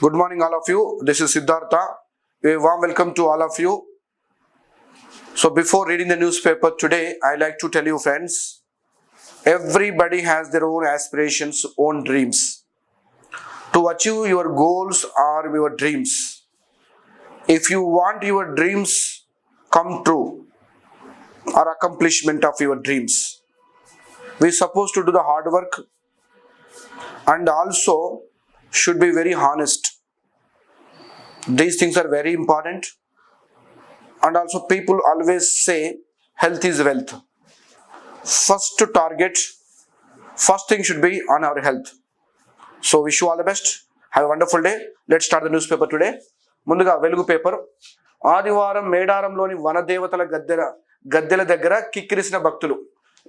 Good morning, all of you. This is Siddhartha. A warm welcome to all of you. So, before reading the newspaper today, I like to tell you, friends, everybody has their own aspirations, own dreams. To achieve your goals or your dreams, if you want your dreams come true or accomplishment of your dreams, we are supposed to do the hard work and also should be very honest. These things are very important. And also people always say health is wealth. First target, first thing should be on our health. So wish you all the best. Have a wonderful day. Let's start the newspaper today. ముందుగా వెలుగు paper. ఆదివారం మేడారంలోని వనదేవతల గద్దెల దగ్గర కిక్కిరిసిన భక్తులు.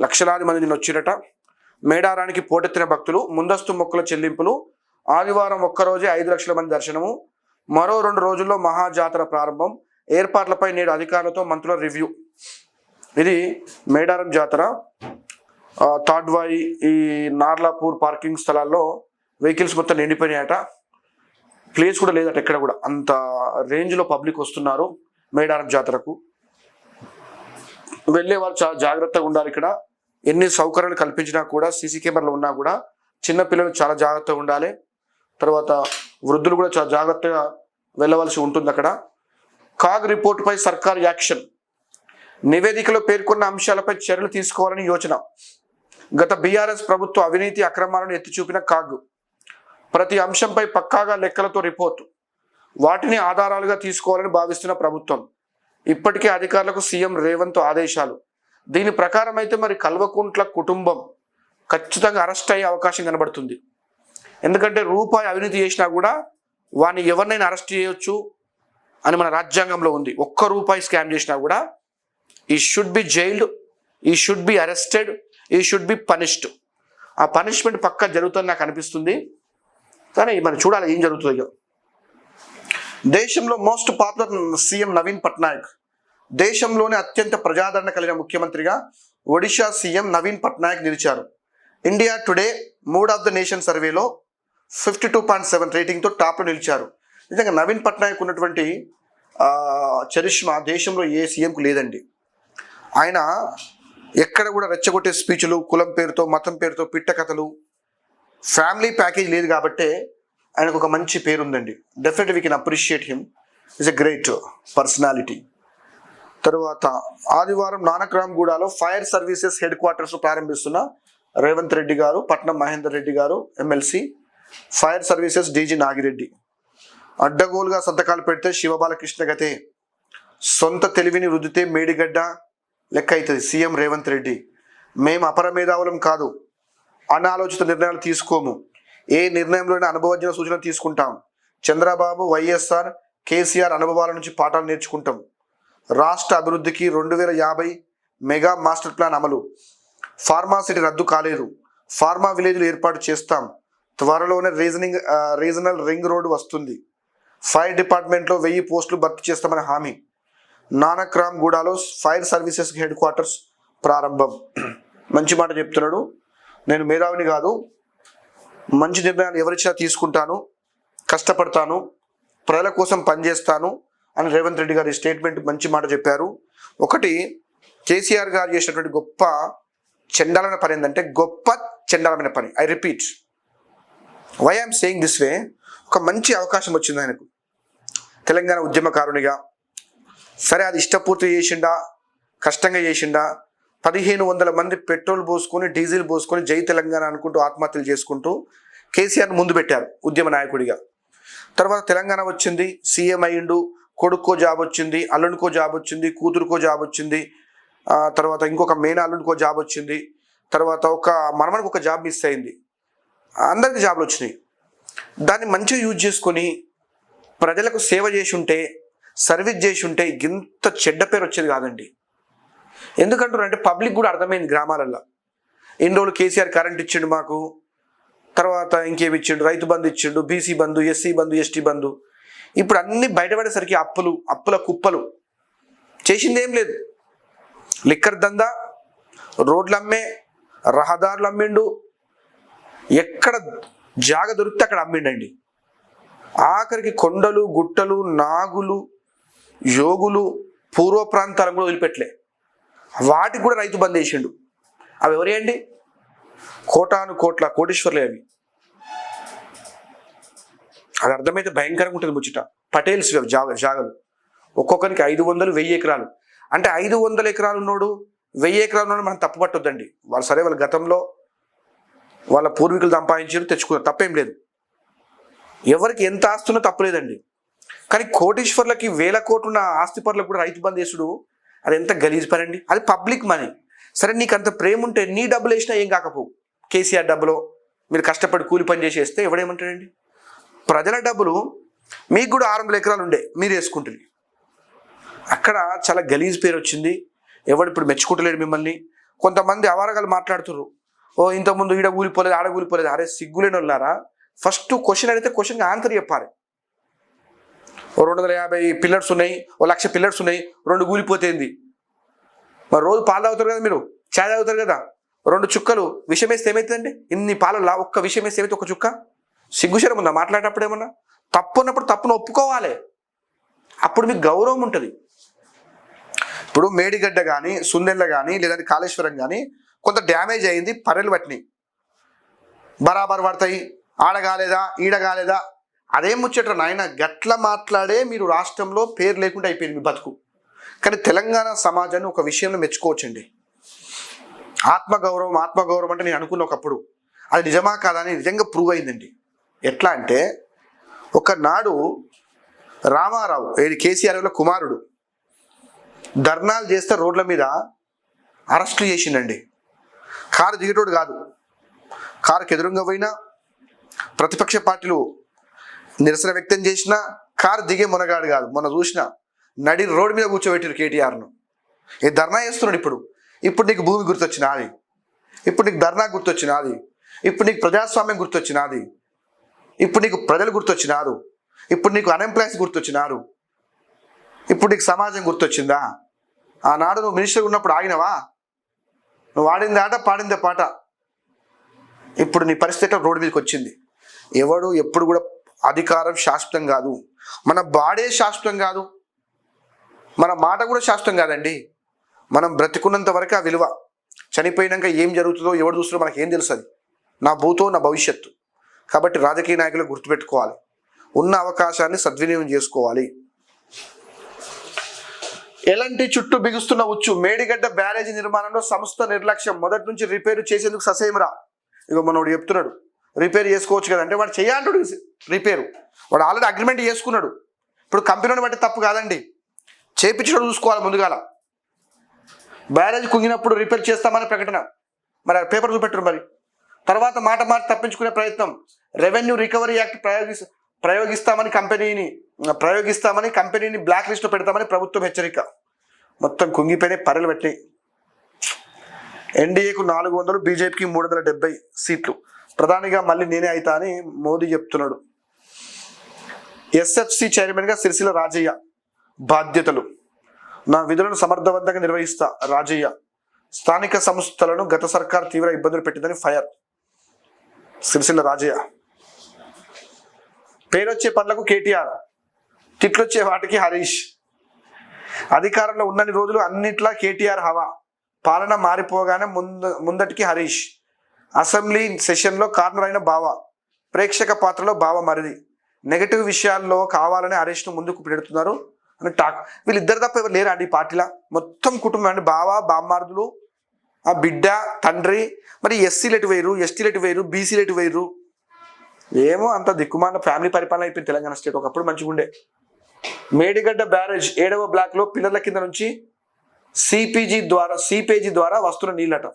లక్షలాది మంది నిన్న వచ్చిరట. మేడారానికి పోటెత్తిన భక్తులు, ముందస్తు మొక్కుల చెల్లింపులు. ఆదివారం ఒక్కరోజే 5 లక్షల మంది దర్శనము. మరో 2 రోజుల్లో మహాజాతర ప్రారంభం. ఏర్పాట్లపై నేడు అధికారులతో మంత్రుల రివ్యూ. ఇది మేడారం జాతర. తాడ్వాయి, ఈ నార్లాపూర్ పార్కింగ్ స్థలాల్లో వెహికల్స్ మొత్తం నిండిపోయినాయట. ప్లేస్ కూడా లేదట ఎక్కడ కూడా. అంత రేంజ్లో పబ్లిక్ వస్తున్నారు మేడారం జాతరకు. వెళ్ళే వాళ్ళు చాలా జాగ్రత్తగా ఉండాలి. ఇక్కడ ఎన్ని సౌకర్యాలు కల్పించినా కూడా, సీసీ కెమెరాలు ఉన్నా కూడా చిన్నపిల్లలు చాలా జాగ్రత్తగా ఉండాలి. తర్వాత వృద్ధులు కూడా చాలా జాగ్రత్తగా వెళ్ళవలసి ఉంటుంది అక్కడ. కాగ్ రిపోర్టుపై సర్కార్ యాక్షన్. నివేదికలో పేర్కొన్న అంశాలపై చర్యలు తీసుకోవాలని యోచన. గత బీఆర్ఎస్ ప్రభుత్వ అవినీతి అక్రమాలను ఎత్తిచూపిన కాగ్. ప్రతి అంశంపై పక్కాగా లెక్కలతో రిపోర్టు, వాటిని ఆధారాలుగా తీసుకోవాలని భావిస్తున్న ప్రభుత్వం. ఇప్పటికే అధికారులకు సీఎం రేవంత్ ఆదేశాలు. దీని ప్రకారం అయితే మరి కల్వకుంట్ల కుటుంబం ఖచ్చితంగా అరెస్ట్ అయ్యే అవకాశం కనబడుతుంది. ఎందుకంటే రూపాయి అవినీతి చేసినా కూడా వాడిని ఎవరినైనా అరెస్ట్ చేయొచ్చు అని మన రాజ్యాంగంలో ఉంది. ₹1 స్కామ్ చేసినా కూడా ఈ షుడ్ బి జైల్డ్, ఈ షుడ్ బి అరెస్టెడ్, ఈ షుడ్ బి పనిష్డ్. ఆ పనిష్మెంట్ పక్కా జరుగుతుందని నాకు అనిపిస్తుంది. కానీ మనం చూడాలి ఏం జరుగుతుందో. దేశంలో most popular CM Naveen Patnaik. దేశంలోనే అత్యంత ప్రజాదరణ కలిగిన ముఖ్యమంత్రిగా ఒడిషా సీఎం నవీన్ పట్నాయక్ నిలిచారు. India today mood of the nation సర్వేలో 52.7 రేటింగ్తో టాప్లో నిలిచారు. నిజంగా నవీన్ పట్నాయక్ ఉన్నటువంటి చరిష్మా దేశంలో ఏ సీఎంకు లేదండి. ఆయన ఎక్కడ కూడా రెచ్చగొట్టే స్పీచ్లు, కులం పేరుతో, మతం పేరుతో పిట్ట కథలు, ఫ్యామిలీ ప్యాకేజ్ లేదు కాబట్టే ఆయనకు ఒక మంచి పేరు ఉందండి. Definitely we can appreciate him. Is a great personality. తరువాత ఆదివారం నానక్రామ్గూడలో ఫైర్ సర్వీసెస్ హెడ్ క్వార్టర్స్ ప్రారంభిస్తున్న Revanth Reddy garu, Patnam Mahender Reddy garu MLC, fire services DG Nagireddy. అడ్డగోలుగా సంతకాలు పెడితే శివబాలకృష్ణ గతే, సొంత తెలివిని రుద్దితే మేడిగడ్డ లెక్క అవుతుంది. సీఎం రేవంత్ రెడ్డి, మేము అపరమేధావులం కాదు, అనాలోచిత నిర్ణయాలు తీసుకోము, ఏ నిర్ణయంలోనే అనుభవజ్ఞ సూచనలు తీసుకుంటాం. చంద్రబాబు, వైఎస్ఆర్, కేసీఆర్ అనుభవాల నుంచి పాఠాలు నేర్చుకుంటాం. రాష్ట్ర అభివృద్ధికి 2050 మెగా మాస్టర్ ప్లాన్ అమలు. ఫార్మా సిటీ రద్దు కాలేదు, ఫార్మా విలేజ్లు ఏర్పాటు చేస్తాం. త్వరలోనే రీజనల్ రింగ్ రోడ్డు వస్తుంది. ఫైర్ డిపార్ట్మెంట్లో 1000 పోస్టులు భర్తీ చేస్తామని హామీ. నానక్రామ్గూడలో ఫైర్ సర్వీసెస్ హెడ్ క్వార్టర్స్ ప్రారంభం. మంచి మాట చెప్తున్నాడు. నేను మేధావిని కాదు, మంచి నిర్ణయాలు ఎవరిచ్చినా తీసుకుంటాను, కష్టపడతాను, ప్రజల కోసం పనిచేస్తాను అని రేవంత్ రెడ్డి గారి స్టేట్మెంట్ మంచి మాట చెప్పారు. ఒకటి, కేసీఆర్ గారు చేసినటువంటి గొప్ప చండాలమైన పని ఏంటంటే, గొప్ప చండాలమైన పని. I repeat, why I'm saying this way. ఒక మంచి అవకాశం వచ్చింది ఆయనకు తెలంగాణ ఉద్యమకారునిగా. సరే, అది ఇష్టపూర్తి చేసిండా, కష్టంగా చేసిండా? 1500 మంది పెట్రోల్ పోసుకొని, డీజిల్ పోసుకొని జై తెలంగాణ అనుకుంటూ ఆత్మహత్యలు చేసుకుంటూ కేసీఆర్ ముందు పెట్టారు ఉద్యమ నాయకుడిగా. తర్వాత తెలంగాణ వచ్చింది, సీఎం అయ్యిండు, కొడుక్కో జాబ్ వచ్చింది, అల్లునికో జాబ్ వచ్చింది, కూతురుకో జాబ్ వచ్చింది, తర్వాత ఇంకొక మేన అల్లునికో జాబ్ వచ్చింది, తర్వాత ఒక మనమనికి ఒక జాబ్ మిస్ అయింది. అందరికీ జాబ్లు వచ్చినాయి. దాన్ని మంచిగా యూజ్ చేసుకొని ప్రజలకు సేవ చేసి ఉంటే, సర్వీస్ చేసి ఉంటే ఇంత చెడ్డ పేరు వచ్చేది కాదండి. ఎందుకంటారంటే పబ్లిక్ కూడా అర్థమైంది గ్రామాలలో. ఎన్ని రోజులు కేసీఆర్ కరెంట్ ఇచ్చిండు మాకు, తర్వాత ఇంకేమి ఇచ్చిండు, రైతు బంధు ఇచ్చిండు, బీసీ బంధు, ఎస్సీ బంధు, ఎస్టీ బంధు. ఇప్పుడు అన్ని బయటపడేసరికి అప్పుల కుప్పలు. చేసింది ఏం లేదు. లిక్కర్ దందా, రోడ్లు అమ్మే, రహదారులు అమ్మిండు, ఎక్కడ జాగ దొరికితే అక్కడ అమ్మిండండి. ఆఖరికి కొండలు గుట్టలు నాగులు యోగులు పూర్వ ప్రాంతాలను కూడా వదిలిపెట్టలే. వాటికి కూడా రైతు బంద్ చేసిండు. అవి ఎవరేయండి? కోటాను కోట్ల కోటీశ్వర్లే అవి. అది అర్థమైతే భయంకరంగా ఉంటుంది ముచ్చట. పటేల్స్ జాగలు ఒక్కొక్కరికి 500, 1000 ఎకరాలు. అంటే 500 ఎకరాలు ఉన్నోడు 1000 ఎకరాలు ఉన్నాడు మనం తప్పు పట్టొద్దండి. వాళ్ళు సరే, వాళ్ళ గతంలో వాళ్ళ పూర్వీకులు సంపాదించారు, తెచ్చుకున్నారు, తప్పేం లేదు. ఎవరికి ఎంత ఆస్తున్నా తప్పులేదండి. కానీ కోటీశ్వర్లకి 1000 కోట్లున్న ఆస్తిపరులకు కూడా రైతు బంద్ చేసుడు, అది ఎంత గలీజ్ పని అండి. అది పబ్లిక్ మనీ. సరే, నీకు అంత ప్రేమ ఉంటే నీ డబ్బులు వేసినా ఏం కాకపోవు. కేసీఆర్ డబ్బులో మీరు కష్టపడి కూలి పని చేసేస్తే ఎవడేమంటాడండి? ప్రజల డబ్బులు మీకు కూడా 600 ఎకరాలు ఉండే, మీరు వేసుకుంటుంది. అక్కడ చాలా గలీజ్ పేరు వచ్చింది. ఎవడు ఇప్పుడు మెచ్చుకుంటలేడు మిమ్మల్ని. కొంతమంది అవారగాలు మాట్లాడుతున్నారు, ఓ ఇంతకుముందు ఈడ కూలిపోలేదు, ఆడ కూలిపోలేదు. అరే సిగ్గులేని వాళ్ళారా, ఫస్ట్ క్వశ్చన్ అడిగితే క్వశ్చన్కి ఆన్సర్ చెప్పాలి. ఓ 250 పిల్లర్స్ ఉన్నాయి, ఓ 1,00,000 పిల్లర్స్ ఉన్నాయి, 2 కూలిపోతేంది? మరి రోజు పాలు తాగుతారు కదా, మీరు చాయ్ తాగుతారు కదా, 2 చుక్కలు విషం వేస్తే ఏమవుతుందండి? ఇన్ని పాలల్లా ఒక్క విషం వేస్తే ఏమైతే? ఒక చుక్క. సిగ్గుశరం ఉందా మాట్లాడేటప్పుడు? ఏమన్నా తప్పు ఉన్నప్పుడు తప్పును ఒప్పుకోవాలి, అప్పుడు మీకు గౌరవం ఉంటుంది. ఇప్పుడు మేడిగడ్డ కానీ, సుందెల్ల కానీ, లేదంటే కాళేశ్వరం కానీ కొంత డ్యామేజ్ అయింది, పర్రెలు పట్టినాయి, బరాబర్ పడతాయి. ఆడగాలేదా ఈడగాలేదా అదేం ముచ్చట నాయన. గట్ల మాట్లాడే మీరు రాష్ట్రంలో పేరు లేకుండా అయిపోయింది మీ బతుకు. కానీ తెలంగాణ సమాజాన్ని ఒక విషయంలో మెచ్చుకోవచ్చండి. ఆత్మగౌరవం అంటే నేను అనుకున్న ఒకప్పుడు అది నిజమా కాదా అని నిజంగా ప్రూవ్ అయిందండి. ఎట్లా అంటే, ఒకనాడు రామారావు కేసీఆర్ కుమారుడు ధర్నాలు చేస్తే రోడ్ల మీద అరెస్టులు చేసిండండి. కారు దిగేటోడు కాదు, కారుకి ఎదురుగా పోయినా, ప్రతిపక్ష పార్టీలు నిరసన వ్యక్తం చేసినా కారు దిగే మునగాడు కాదు. మొన్న చూసిన నడి రోడ్డు మీద కూర్చోబెట్టారు కేటీఆర్ను. ఈ ధర్నా చేస్తున్నాడు. ఇప్పుడు నీకు భూమి గుర్తొచ్చినాది, ఇప్పుడు నీకు ధర్నా గుర్తొచ్చినాది, ఇప్పుడు నీకు ప్రజాస్వామ్యం గుర్తొచ్చినాది, ఇప్పుడు నీకు ప్రజలు గుర్తొచ్చినారు, ఇప్పుడు నీకు అన్ఎంప్లాయీస్ గుర్తొచ్చినారు, ఇప్పుడు నీకు సమాజం గుర్తొచ్చిందా? ఆనాడు నువ్వు మినిస్టర్ ఉన్నప్పుడు ఆగినవా? నువ్వు ఆడింది ఆట, పాడిందే పాట. ఇప్పుడు నీ పరిస్థితి రోడ్డు మీదకి వచ్చింది. ఎవడు ఎప్పుడు కూడా అధికారం శాశ్వతం కాదు, మన బాడే శాశ్వతం కాదు, మన మాట కూడా శాశ్వతం కాదండి. మనం బ్రతికున్నంత వరకు ఆ విలువ, చనిపోయినాక ఏం జరుగుతుందో ఎవడు చూస్తుందో మనకి ఏం తెలుస్తుంది? నా భూతో నా భవిష్యత్తు. కాబట్టి రాజకీయ నాయకులు గుర్తుపెట్టుకోవాలి, ఉన్న అవకాశాన్ని సద్వినియోగం చేసుకోవాలి. ఎలాంటి చుట్టూ బిగుస్తున్న ఉచ్చు, మేడిగడ్డ బ్యారేజీ నిర్మాణంలో సంస్థ నిర్లక్ష్యం, మొదటి నుంచి రిపేరు చేసేందుకు ససేమరా. ఇక మనోడు చెప్తున్నాడు రిపేర్ చేసుకోవచ్చు కదా అంటే, వాడు చేయాలంటాడు రిపేరు. వాడు ఆల్రెడీ అగ్రిమెంట్ చేసుకున్నాడు. ఇప్పుడు కంపెనీని బట్టి తప్పు కాదండి, చేపించడం చూసుకోవాలి ముందుగాల. బ్యారేజ్ కుంగినప్పుడు రిపేర్ చేస్తామని ప్రకటన, మరి పేపర్ చూపెట్టరు. మరి తర్వాత మాట తప్పించుకునే ప్రయత్నం, రెవెన్యూ రికవరీ యాక్ట్ ప్రయోగిస్తామని కంపెనీని బ్లాక్ లిస్ట్లో పెడతామని ప్రభుత్వం హెచ్చరిక. మొత్తం కుంగిపోయినాయి, పర్రెలు పెట్టినాయి. ఎన్డీఏకు 400, బీజేపీకి 370 సీట్లు. ప్రధానిగా మళ్ళీ నేనే అవుతా అని మోదీ చెప్తున్నాడు. ఎస్ఎఫ్సి చైర్మన్గా సిరిసిల్ల రాజయ్య. బాధ్యతలు, నా విధులను సమర్థవంతంగా నిర్వహిస్తా రాజయ్య. స్థానిక సంస్థలను గత సర్కార్ తీవ్ర ఇబ్బందులు పెట్టిందని ఫైర్ సిరిసిల్ల రాజయ్య. పేరొచ్చే పనులకు కేటీఆర్, తిట్లొచ్చే వాటికి హరీష్. అధికారంలో ఉన్నన్ని రోజులు అన్నిట్లా కేటీఆర్ హవా, పాలన మారిపోగానే ముందటికి హరీష్. అసెంబ్లీ సెషన్లో కార్నర్ అయిన బావ, ప్రేక్షక పాత్రలో బావ మరిది. నెగటివ్ విషయాల్లో కావాలని హరీష్ను ముందుకు పెడుతున్నారు అని టాక్. వీళ్ళిద్దరు తప్ప ఎవరు లేరా అండి ఈ పార్టీలో? మొత్తం కుటుంబం అండి, బావ బామ్మార్దులు, ఆ బిడ్డ, తండ్రి. మరి ఎస్సీలు ఎటు వేరు, ఎస్టీలు ఎటు వేరు, బీసీలు ఎటు వేరు? ఏమో అంత దిక్కుమాల ఫ్యామిలీ పరిపాలన అయిపోయింది తెలంగాణ స్టేట్. ఒకప్పుడు మంచిగా ఉండే. మేడిగడ్డ బ్యారేజ్ 7వ బ్లాక్లో పిల్లర్ల కింద నుంచి సిపేజీ ద్వారా వస్తున్న నీళ్ళట.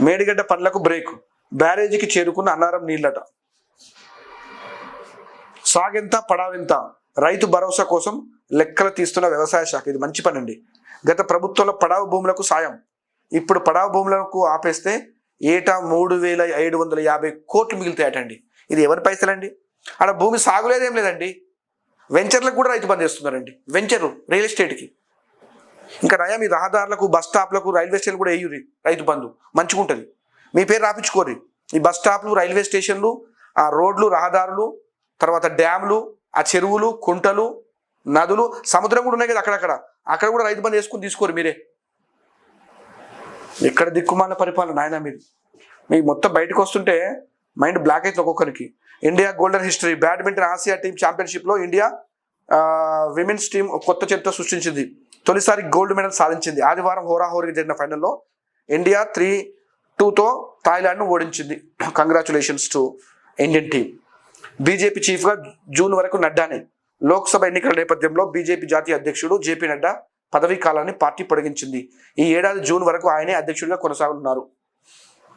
మేడిగడ్డ పనులకు బ్రేక్, బ్యారేజీకి చేరుకున్న అన్నారం నీళ్ళట. సాగెంత పడావెంత, రైతు భరోసా కోసం లెక్కలు తీస్తున్న వ్యవసాయ శాఖ. ఇది మంచి పని అండి. గత ప్రభుత్వంలో పడావు భూములకు సాయం, ఇప్పుడు పడావు భూములకు ఆపేస్తే ఏటా 3,550 కోట్లు మిగులుతాయటండి. ఇది ఎవరి పైసలండి? ఆడ భూమి సాగులేదేం లేదండి. వెంచర్లకు కూడా రైతు బంద్ చేస్తున్నారండి. వెంచరు రియల్ ఎస్టేట్కి. ఇంకా నయా మీ రహదారులకు, బస్ స్టాప్లకు, రైల్వే స్టేషన్ కూడా వేయుర్రి రైతు బంధు, మంచిగా ఉంటుంది. మీ పేరు రాపించుకోర్రి. ఈ బస్ స్టాప్లు, రైల్వే స్టేషన్లు, ఆ రోడ్లు, రహదారులు తర్వాత డ్యామ్లు, ఆ చెరువులు, కుంటలు, నదులు, సముద్రం కూడా ఉన్నాయి కదా అక్కడ కూడా రైతు బంధు వేసుకుని తీసుకోరు మీరే. ఎక్కడ దిక్కుమాల పరిపాలన నాయన మీరు. మీకు మొత్తం బయటకు వస్తుంటే మైండ్ బ్లాక్ అవుతుంది ఒక్కొక్కరికి. India golden history. Badminton Asia team ఛాంపియన్షిప్లో ఇండియా విమెన్స్ టీం కొత్త చరిత్ర సృష్టించింది. తొలిసారి గోల్డ్ మెడల్ సాధించింది. ఆదివారం హోరాహోరీగా జరిగిన ఫైనల్లో ఇండియా 3-2తో థాయిలాండ్ను ఓడించింది. Congratulations to Indian team. BJP చీఫ్గా జూన్ వరకు నడ్డానే. లోక్సభ ఎన్నికల నేపథ్యంలో బీజేపీ జాతీయ అధ్యక్షుడు జేపీ నడ్డా పదవీ కాలాన్ని పార్టీ పొడిగించింది. ఈ ఏడాది జూన్ వరకు ఆయనే అధ్యక్షుడిగా కొనసాగుతున్నారు.